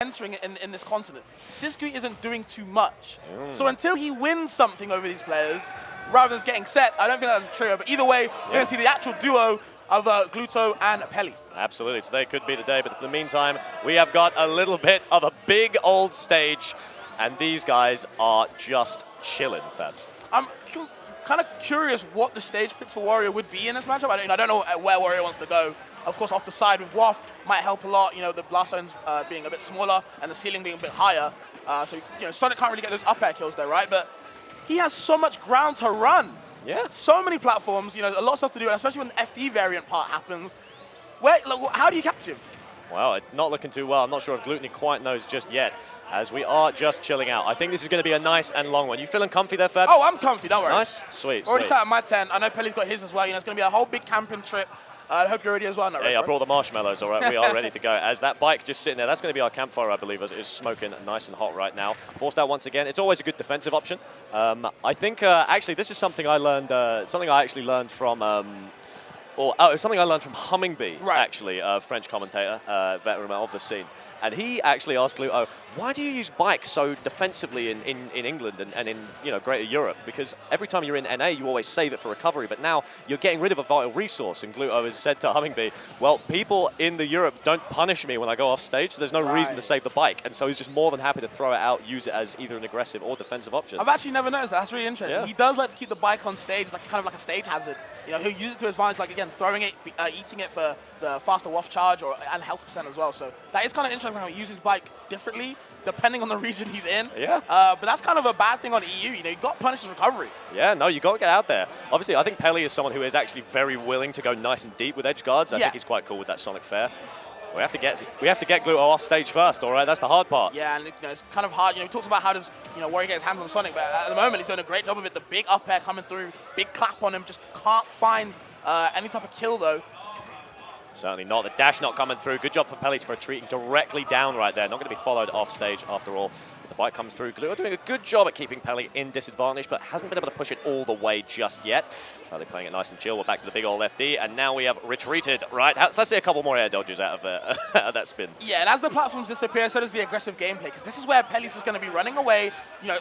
entering in this continent. Siskui isn't doing too much. So until he wins something over these players, rather than just getting set, I don't think that's a trio. But either way, we're going to see the actual duo of Gluto and Peli. Absolutely. Today could be the day. But for the meantime, we have got a little bit of a big old stage. And these guys are just chilling, Fabs. I'm kind of curious what the stage pick for Wario would be in this matchup. I don't know where Wario wants to go. Of course, off the side with Waft might help a lot. You know, the blast zones being a bit smaller and the ceiling being a bit higher. So, you know, Sonic can't really get those up air kills there, right? But he has so much ground to run. Yeah. So many platforms, you know, a lot of stuff to do, and especially when the FD variant part happens. How do you catch him? Well, it's not looking too well. I'm not sure if Glutonny quite knows just yet, as we are just chilling out. I think this is going to be a nice and long one. You feeling comfy there, Fabs? Oh, I'm comfy, don't worry. Nice? Sweet, Already sweet. sat at my tent. I know Peli's got his as well. You know, it's going to be a whole big camping trip. I hope you're ready as well. Yeah, I brought the marshmallows, all right. We are ready to go. As that bike just sitting there, that's going to be our campfire, I believe, as it is smoking nice and hot right now. Forced out once again. It's always a good defensive option. I think, actually, this is something I learned, something I actually learned from, something I learned from Hummingbee, right. Actually, French commentator, veteran of the scene. And he actually asked Gluto, why do you use bikes so defensively in England and in Greater Europe? Because every time you're in NA, you always save it for recovery, but now you're getting rid of a vital resource. And Gluto has said to Hummingbee, well, people in the Europe don't punish me when I go off stage, so there's no reason to save the bike. And so he's just more than happy to throw it out, use it as either an aggressive or defensive option. I've actually never noticed that. That's really interesting. Yeah. He does like to keep the bike on stage, like kind of like a stage hazard. You know, he'll use it to advantage, like again, throwing it, eating it for the faster waft charge and health percent as well. So that is kind of interesting how he uses bike differently depending on the region he's in. Yeah. But that's kind of a bad thing on EU. You know, you got punished with recovery. Yeah, no, you got to get out there. Obviously, I think Peli is someone who is actually very willing to go nice and deep with edge guards. I think he's quite cool with that Sonic Fair. We have to get Gluto off stage first, all right? That's the hard part. Yeah, and it's kind of hard. You know, he talks about how does Wario get his hands on Sonic, but at the moment he's doing a great job of it. The big up air coming through, big clap on him, just can't find any type of kill though. Certainly not. The dash not coming through. Good job for Peli for retreating directly down right there. Not going to be followed off stage after all. As the bike comes through, Gluto doing a good job at keeping Peli in disadvantage, but hasn't been able to push it all the way just yet. They're playing it nice and chill. We're back to the big old FD, and now we have retreated, right? Let's see a couple more air dodges out of that spin. Yeah, and as the platforms disappear, so does the aggressive gameplay, because this is where Peli's is going to be running away,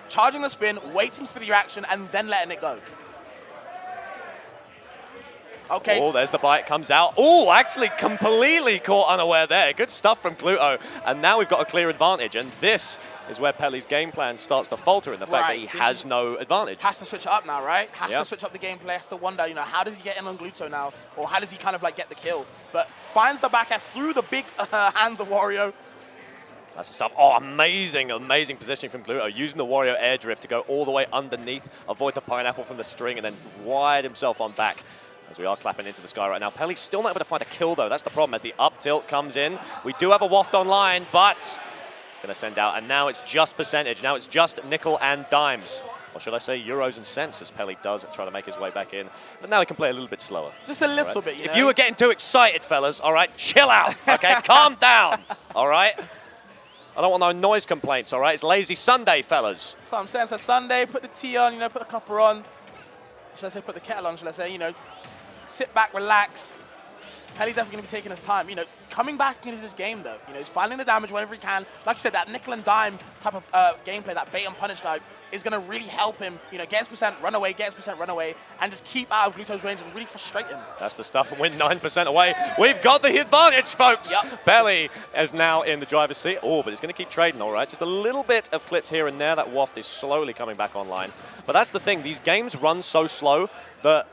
charging the spin, waiting for the reaction, and then letting it go. Okay. Oh, there's the bite, comes out. Oh, actually completely caught unaware there. Good stuff from Gluto. And now we've got a clear advantage. And this is where Peli's game plan starts to falter in the fact that he has no advantage. Has to switch it up now, right? Has to switch up the gameplay, has to wonder, how does he get in on Gluto now? Or how does he kind of like get the kill? But finds the back air through the big hands of Wario. That's the stuff. Oh, amazing, amazing positioning from Gluto. Using the Wario air drift to go all the way underneath, avoid the pineapple from the string, and then wide himself on back. As we are clapping into the sky right now. Peli's still not able to find a kill, though. That's the problem as the up tilt comes in. We do have a waft online, but going to send out. And now it's just percentage. Now it's just nickel and dimes. Or should I say euros and cents, as Peli does try to make his way back in. But now he can play a little bit slower. Just a little bit, If you were getting too excited, fellas, all right, chill out, okay? Calm down, all right? I don't want no noise complaints, all right? It's lazy Sunday, fellas. That's what I'm saying. So Sunday, put the tea on, put the copper on. Should I say put the kettle on, should I say, sit back, relax. Peli's definitely going to be taking his time. Coming back into this game, though, he's finding the damage whenever he can. Like you said, that nickel and dime type of gameplay, that bait and punish type, is going to really help him, get his percent, run away, and just keep out of Gluto's range and really frustrate him. That's the stuff, and win 9% away. We've got the advantage, folks. Yep. Peli is now in the driver's seat. Oh, but he's going to keep trading, all right. Just a little bit of clips here and there. That waft is slowly coming back online. But that's the thing. These games run so slow that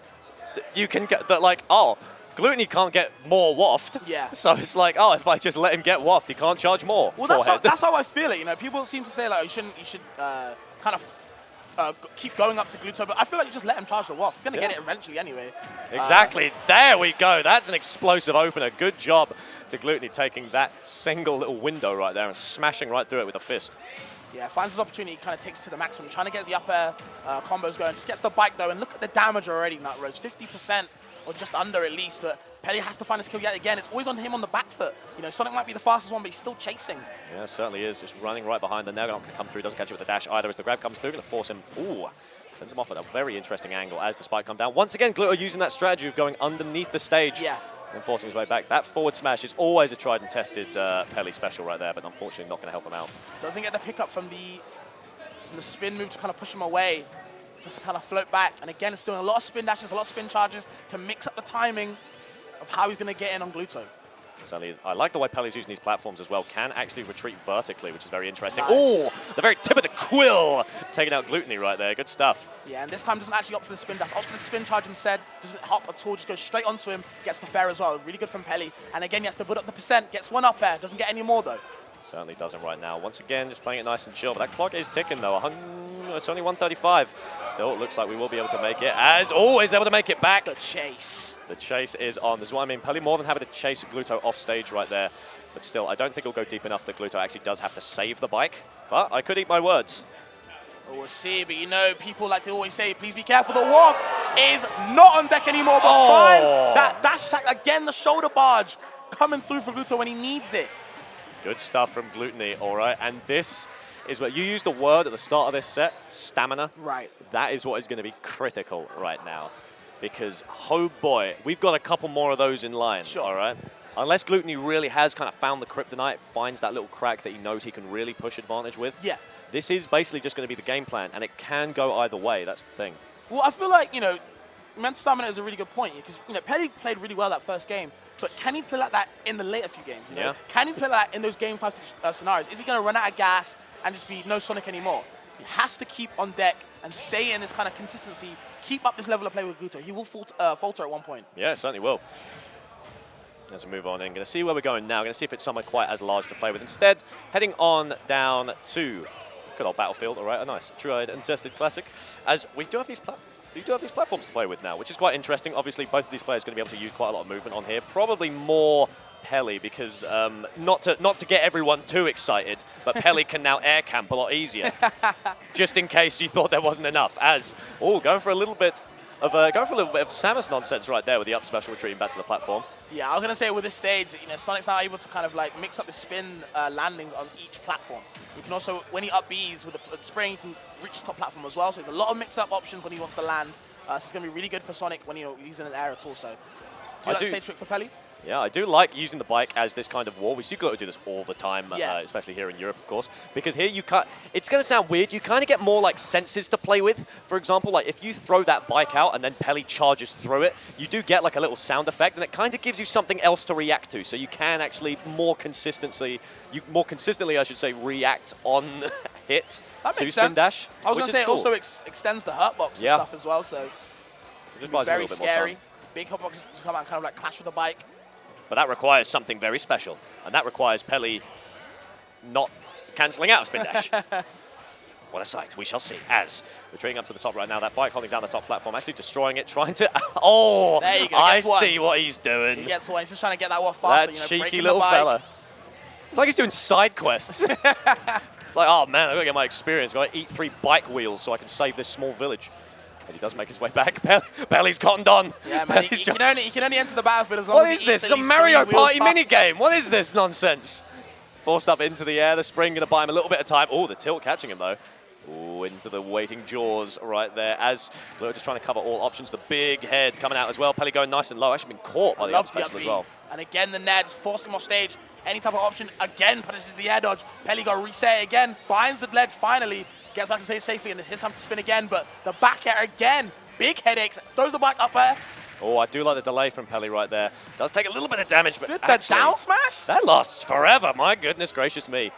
you can get that, like, oh, Glutonny can't get more waft. Yeah. So it's like, oh, if I just let him get waft, he can't charge more. Well, that's how I feel it. People seem to say like you should kind of keep going up to Gluto, but I feel like you just let him charge the waft. He's gonna get it eventually anyway. Exactly. There we go. That's an explosive opener. Good job to Glutonny taking that single little window right there and smashing right through it with a fist. Yeah, finds his opportunity, kind of takes it to the maximum, trying to get the up air combos going. Just gets the bike though, and look at the damage already, Nutrose. 50% or just under at least. But Peli has to find his kill yet again. It's always on him on the back foot. Sonic might be the fastest one, but he's still chasing. Yeah, certainly is. Just running right behind the nail. Not going to come through. Doesn't catch it with the dash either. As the grab comes through, going to force him. Ooh, sends him off at a very interesting angle as the spike comes down. Once again, Gluto using that strategy of going underneath the stage. Yeah. And forcing his way back. That forward smash is always a tried and tested Peli special right there, but unfortunately not going to help him out. Doesn't get the pickup from the spin move to kind of push him away. Just to kind of float back. And again, it's doing a lot of spin dashes, a lot of spin charges to mix up the timing of how he's going to get in on Gluto. Certainly is. I like the way Peli's using these platforms as well. Can actually retreat vertically, which is very interesting. Nice. Oh, the very tip of the quill. Taking out Glutonny right there. Good stuff. Yeah, and this time doesn't actually opt for the spin dash. Opts for the spin charge instead. Doesn't hop at all. Just goes straight onto him. Gets the fair as well. Really good from Peli. And again, he has to put up the percent. Gets one up air. Doesn't get any more, though. Certainly doesn't right now. Once again, just playing it nice and chill. But that clock is ticking, though. It's only 135. Still, it looks like we will be able to make it. As always, able to make it back. The chase. The chase is on. This is what I mean. Peli more than happy to chase Gluto off stage right there. But still, I don't think it'll go deep enough that Gluto actually does have to save the bike. But I could eat my words. We'll see, but you know, people like to always say, please be careful. The waft is not on deck anymore, but finds that dash attack. Again, the shoulder barge coming through for Gluto when he needs it. Good stuff from Glutonny, all right. And this is what you used the word at the start of this set, stamina. Right. That is what is going to be critical right now. Because, oh boy, we've got a couple more of those in line, Sure. all right? Unless Glutonny really has kind of found the kryptonite, finds that little crack that he knows he can really push advantage with. Yeah. This is basically just going to be the game plan, and it can go either way. That's the thing. Well, I feel like, you know, mental stamina is a really good point because, you know, Peli played really well that first game, but can he play like that in the later few games? You know? Yeah. Can he play like that in those game 5 scenarios? Is he going to run out of gas and just be no Sonic anymore? He has to keep on deck and stay in this kind of consistency, keep up this level of play with Gluto. He will falter at one point. Yeah, it certainly will. As we move on in, going to see where we're going now. Going to see if it's somewhere quite as large to play with. Instead, heading on down to good old Battlefield. All right, a nice tried and tested classic. As we do have these platforms to play with now, which is quite interesting. Obviously, both of these players are going to be able to use quite a lot of movement on here. Probably more Peli because not to get everyone too excited, but Peli can now air camp a lot easier. Just in case you thought there wasn't enough. As going for a little bit of Samus nonsense right there with the up special retreating back to the platform. Yeah, I was going to say with this stage, you know, Sonic's now able to kind of like mix up the spin landings on each platform. You can also, when he up Bs with the spring, you can reach the top platform as well. So there's a lot of mix-up options when he wants to land. So it's going to be really good for Sonic when he's in an air at all. So, do you like stage trick for Peli? Yeah, I do like using the bike as this kind of wall. We see Gluto do this all the time, Yeah. especially here in Europe, of course. Because here you can't, it's going to sound weird, you kind of get more like senses to play with. For example, like if you throw that bike out and then Peli charges through it, you do get like a little sound effect and it kind of gives you something else to react to. So you can actually more consistently, I should say, react on hit That to makes spin sense. dash. I was going to say cool. it also extends the hurtbox and Yeah. stuff as well. So It just buys you a very little bit more scary. time. Big hurtboxes can come out and kind of like clash with the bike. But that requires something very special, and that requires Peli not cancelling out a spin dash. What a sight, we shall see. As retreating up to the top right now, that bike holding down the top platform, actually destroying it, trying to... Oh, there you go. I see what he's doing. He gets one. He's just trying to get that one faster. That you know, cheeky breaking little the bike. fella. It's like he's doing side quests. It's like, oh man, I've got to get my experience. I've got to eat 3 bike wheels so I can save this small village. As he does make his way back, Peli's cottoned on. Yeah, man, he can only enter the battlefield as long What as is he this? eats It's at a least Mario 3 wheels Party fast. minigame. What is this nonsense? Forced up into the air. The spring going to buy him a little bit of time. Oh, the tilt catching him, though. Oh, into the waiting jaws right there. As Gluto just trying to cover all options. The big head coming out as well. Peli going nice and low. Actually been caught by the up special as well. And again, the Ned's forcing him off stage. Any type of option, again, punishes the air dodge. Peli got to reset it again. Finds the ledge finally. Gets back to stage safely, and it's his time to spin again. But the back air again. Big headaches. Throws the bike up air. Oh, I do like the delay from Peli right there. Does take a little bit of damage, but Did actually, the down smash? that lasts forever. My goodness gracious me.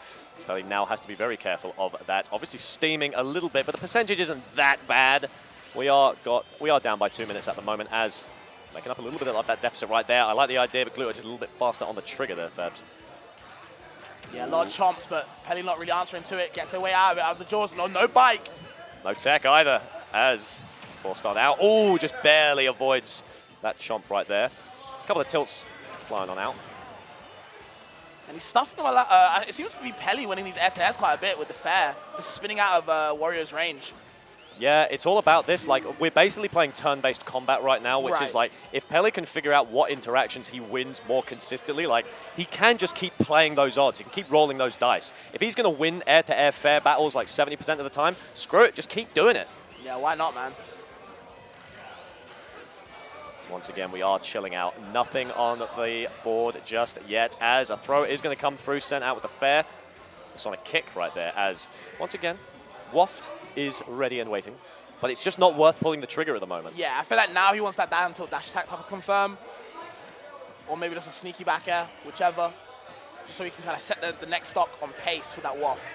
Peli now has to be very careful of that. Obviously steaming a little bit, but the percentage isn't that bad. We are down by 2 minutes at the moment as making up a little bit of that deficit right there. I like the idea, but Gluto just a little bit faster on the trigger there, Fabs. Yeah, a lot of chomps, but Peli not really answering to it. Gets away out of it, out of the jaws. No bike. No tech either, as forced on out. Oh, just barely avoids that chomp right there. A couple of tilts flying on out. And he's stuffing him a lot. It seems to be Peli winning these air-to-airs quite a bit with the fair. Just spinning out of Wario's range. Yeah, it's all about this. Like, we're basically playing turn-based combat right now, which is like, if Peli can figure out what interactions he wins more consistently, like, he can just keep playing those odds. He can keep rolling those dice. If he's going to win air-to-air fair battles like 70% of the time, screw it, just keep doing it. Yeah, why not, man? So once again, we are chilling out. Nothing on the board just yet, as a throw is going to come through, sent out with a fair. It's on a kick right there, as once again, Waft is ready and waiting. But it's just not worth pulling the trigger at the moment. Yeah, I feel like now he wants that down tilt dash attack type of confirm. Or maybe just a sneaky back air, whichever. Just so he can kind of set the next stock on pace with that Waft.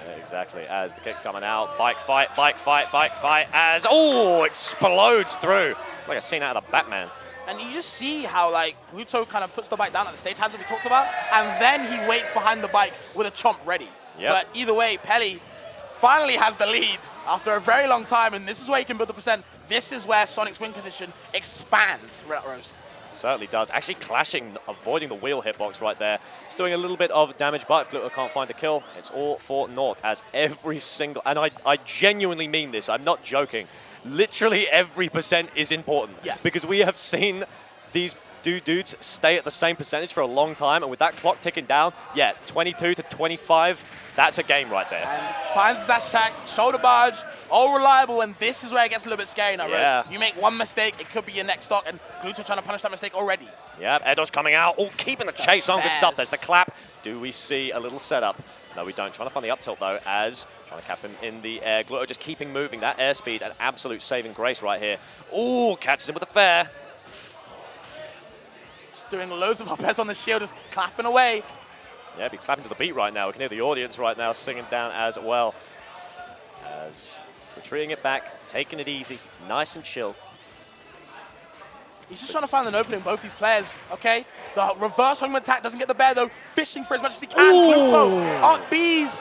Yeah, exactly, as the kick's coming out. Bike fight, bike fight, bike fight, as, oh, explodes through. It's like a scene out of the Batman. And you just see how, like, Gluto kind of puts the bike down at the stage, as we talked about, and then he waits behind the bike with a chomp ready. Yep. But either way, Peli finally has the lead after a very long time, and this is where he can build the percent. This is where Sonic's win condition expands, Red Roast. Certainly does. Actually clashing, avoiding the wheel hitbox right there. It's doing a little bit of damage, but if Gluto can't find a kill, it's all for naught, as every single, and I genuinely mean this, I'm not joking, literally every percent is important. Yeah. Because we have seen these dudes stay at the same percentage for a long time, and with that clock ticking down, yeah, 22 to 25, that's a game right there. And finds his dash attack, shoulder barge, all reliable, and this is where it gets a little bit scary now, Yeah. Rose. You make one mistake, it could be your next stock, and Gluto trying to punish that mistake already. Yeah, Edo's coming out. Oh, keeping the chase on. Good stuff. There's the fairs. clap. Do we see a little setup? No, we don't. Trying to find the up tilt, though, as trying to cap him in the air. Gluto just keeping moving. That airspeed, an absolute saving grace right here. Oh, catches him with a fair. Just doing loads of up airs on the shield, just clapping away. Yeah, he's slapping to the beat right now. We can hear the audience right now singing down as well. As retreating it back, taking it easy, nice and chill. He's just trying to find an opening, both these players, okay? The reverse home attack doesn't get the bear, though. Fishing for as much as he can. Gluto, up B's,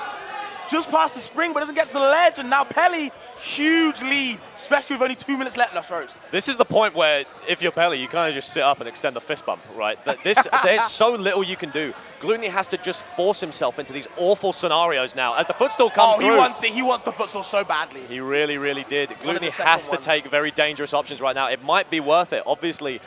just past the spring, but doesn't get to the ledge. And now Peli, huge lead, especially with only 2 minutes left, Roast. This is the point where, if you're Peli, you kind of just sit up and extend the fist bump, right? There's so little you can do. Glutonny has to just force himself into these awful scenarios now. As the footstool comes through. He wants it. He wants the footstool so badly. He really, really did. One of the Glutonny second has to one. take very dangerous options right now. It might be worth it. Obviously,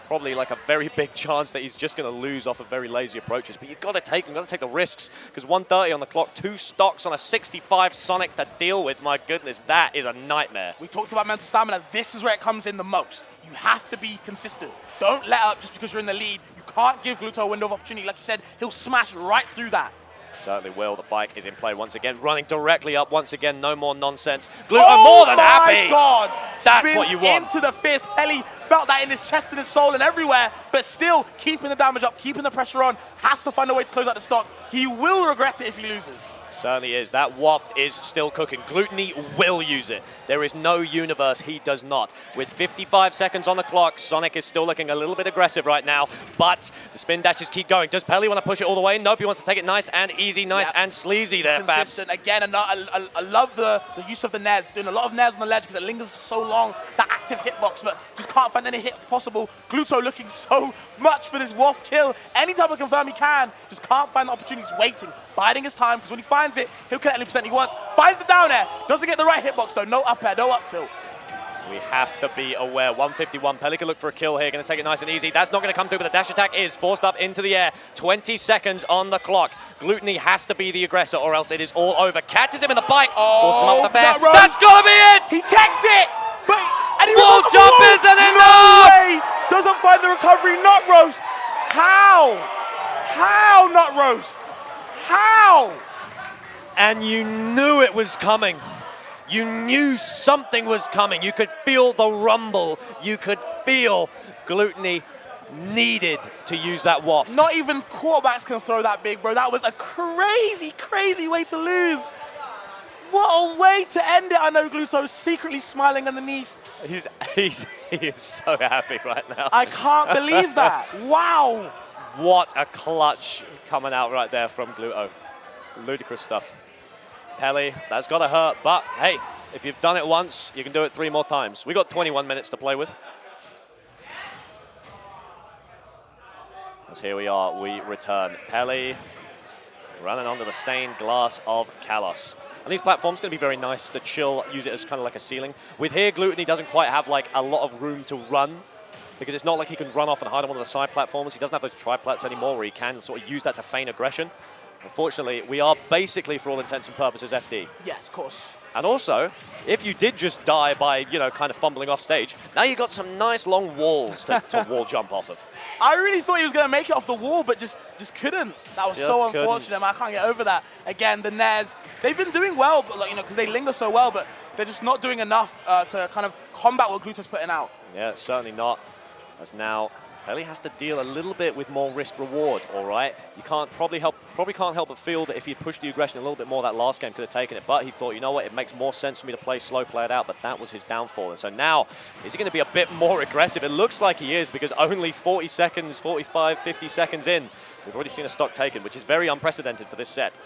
probably like a very big chance that he's just going to lose off of very lazy approaches. But you've got to take them. Got to take the risks, because 130 on the clock, 2 stocks on a 65 Sonic to deal with. My goodness, that is a nightmare. We talked about mental stamina. This is where it comes in the most. You have to be consistent. Don't let up just because you're in the lead. You can't give Gluto a window of opportunity. Like you said, he'll smash right through that. Certainly will. The bike is in play once again, running directly up once again. No more nonsense. Gluto more than happy. Oh my God! That's Spins what you want. into the fist. Peli felt that in his chest and his soul and everywhere, but still keeping the damage up, keeping the pressure on. Has to find a way to close out the stock. He will regret it if he loses. Certainly is. That Waft is still cooking. Glutonny will use it. There is no universe he does not. With 55 seconds on the clock, Sonic is still looking a little bit aggressive right now, but the spin dashes keep going. Does Peli want to push it all the way? Nope, he wants to take it nice and easy, nice and sleazy there, Fabs. Consistent. Again, and I love the use of the nares. Doing a lot of nares on the ledge because it lingers for so long. That active hitbox, but just can't find any hit possible. Gluto looking so much for this Waft kill. Any type of confirm he can, just can't find the opportunities, waiting, biding his time, because when he finds it, he'll kill any percent he wants. Finds the down air, doesn't get the right hitbox though. No up air, no up tilt. We have to be aware. 151. Peli can look for a kill here. Going to take it nice and easy. That's not going to come through, but the dash attack is forced up into the air. 20 seconds on the clock. Glutonny has to be the aggressor, or else it is all over. Catches him in the bike. Forces him up with the fair. That's got to be it! He takes it! But and he Wall jump isn't no enough! Way. Doesn't find the recovery. Not Roast. How? How not Roast? How? And you knew it was coming. You knew something was coming. You could feel the rumble. You could feel Glutonny needed to use that Waft. Not even quarterbacks can throw that big, bro. That was a crazy, crazy way to lose. What a way to end it. I know Gluto's secretly smiling underneath. He is so happy right now. I can't believe that. Wow. What a clutch coming out right there from Gluto. Ludicrous stuff. Peli, that's got to hurt, but hey, if you've done it once, you can do it 3 more times. We got 21 minutes to play with. As here we are, we return. Peli running onto the stained glass of Kalos. And these platforms going to be very nice to chill, use it as kind of like a ceiling. With here, Glutonny doesn't quite have like a lot of room to run, because it's not like he can run off and hide on one of the side platforms. He doesn't have those tri-plats anymore where he can sort of use that to feign aggression. Unfortunately, we are basically, for all intents and purposes, FD. Yes, of course. And also, if you did just die by, you know, kind of fumbling off stage, now you got some nice long walls to wall jump off of. I really thought he was going to make it off the wall, but just couldn't. That was so unfortunate. I can't get over that. Again, the Nairs, they've been doing well, but like, you know, because they linger so well, but they're just not doing enough to kind of combat what Gluto's putting out. Yeah, certainly not. As now Peli has to deal a little bit with more risk reward. All right, you probably can't help but feel that if he pushed the aggression a little bit more, that last game could have taken it. But he thought, you know what, it makes more sense for me to play slow, play it out. But that was his downfall. And so now, is he going to be a bit more aggressive? It looks like he is, because only 40 seconds, 45, 50 seconds in, we've already seen a stock taken, which is very unprecedented for this set.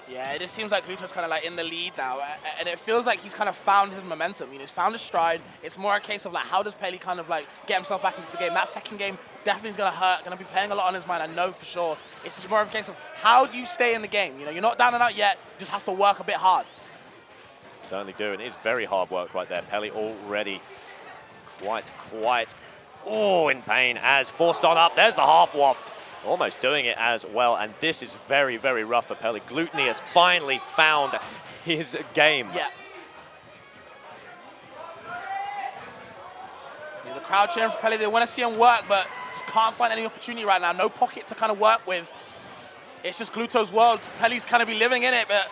Yeah, it just seems like Gluto's kind of like in the lead now, and it feels like he's kind of found his momentum. You know, he's found his stride. It's more a case of like, how does Peli kind of like get himself back into the game? That second game definitely is going to hurt, going to be playing a lot on his mind, I know for sure. It's just more of a case of how do you stay in the game? You know, you're not down and out yet, you just have to work a bit hard. Certainly do, and it is very hard work right there. Peli already quite, in pain as forced on up. There's the half waft. Almost doing it as well, and this is very, very rough for Peli. Glutonny has finally found his game. Yeah. The crowd cheering for Peli. They want to see him work, but just can't find any opportunity right now. No pocket to kind of work with. It's just Gluto's world. Peli's kind of be living in it, but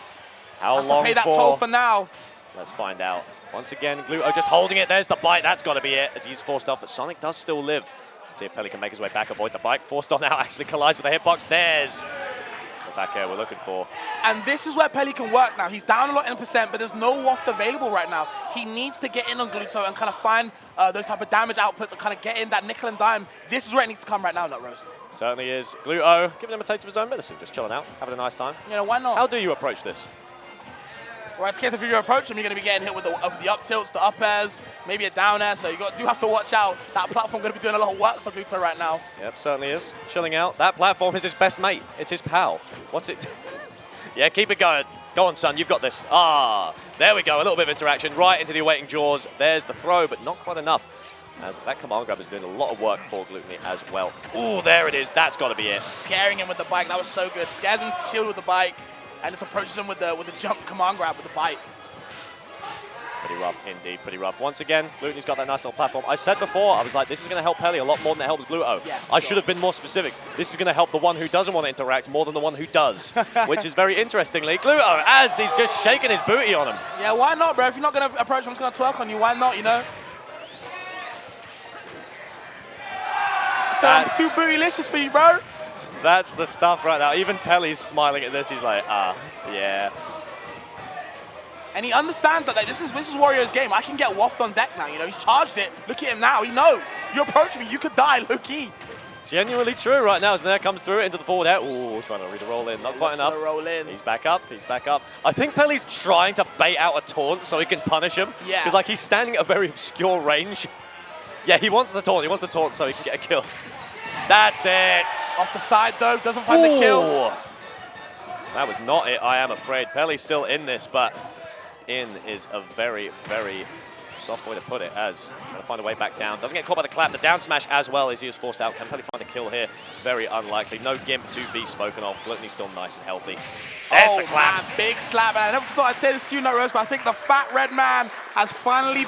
how has long to pay that toll for now. Let's find out. Once again, Gluto just holding it. There's the bite. That's got to be it, as he's forced up, but Sonic does still live. See if Peli can make his way back, avoid the bike. Forced on now, actually collides with the hitbox. There's the back air we're looking for. And this is where Peli can work now. He's down a lot in percent, but there's no waft available right now. He needs to get in on Gluto and kind of find those type of damage outputs and kind of get in that nickel and dime. This is where it needs to come right now, Nutrose. Certainly is. Gluto giving him a taste of his own medicine, just chilling out, having a nice time. You know, why not? How do you approach this? Well, it's a case if you approach him, you're going to be getting hit with the up tilts, the up airs, maybe a down air, so do have to watch out. That platform going to be doing a lot of work for Gluto right now. Yep, certainly is. Chilling out. That platform is his best mate. It's his pal. What's it? Yeah, keep it going. Go on, son, you've got this. Ah, there we go. A little bit of interaction right into the awaiting jaws. There's the throw, but not quite enough, as that command grab is doing a lot of work for Glutonny as well. Ooh, there it is. That's got to be it. Scaring him with the bike. That was so good. Scares him to shield with the bike, and just approaches him with the jump command grab with the bite. Pretty rough indeed, pretty rough. Once again, Glutonny's got that nice little platform. I said before, I was like, this is going to help Peli a lot more than it helps Gluto. Yeah, I should have been more specific. This is going to help the one who doesn't want to interact more than the one who does, which is very interestingly Gluto, as he's just shaking his booty on him. Yeah, why not, bro? If you're not going to approach him, I'm just going to twerk on you. Why not, you know? So I'm too bootylicious for you, bro. That's the stuff right now. Even Peli's smiling at this. He's like, yeah. And he understands that this is Wario's game. I can get waft on deck now. You know, he's charged it. Look at him now. He knows. You approach me, you could die low key. It's genuinely true right now. As Nair comes through into the forward air. Ooh, trying to read a roll in. Not quite enough. Roll in. He's back up. He's back up. I think Peli's trying to bait out a taunt so he can punish him. Yeah. Because like he's standing at a very obscure range. Yeah, he wants the taunt. He wants the taunt so he can get a kill. That's it. Off the side though. Doesn't find the kill. That was not it, I am afraid. Peli's still in this, but in is a very, very soft way to put it, as trying to find a way back down. Doesn't get caught by the clap. The down smash as well as he is forced out. Can Peli find a kill here? Very unlikely. No Gimp to be spoken of. Glutonny's still nice and healthy. There's the clap. Man, big slap. And I never thought I'd say this to you, Nutrose, but I think the fat red man has finally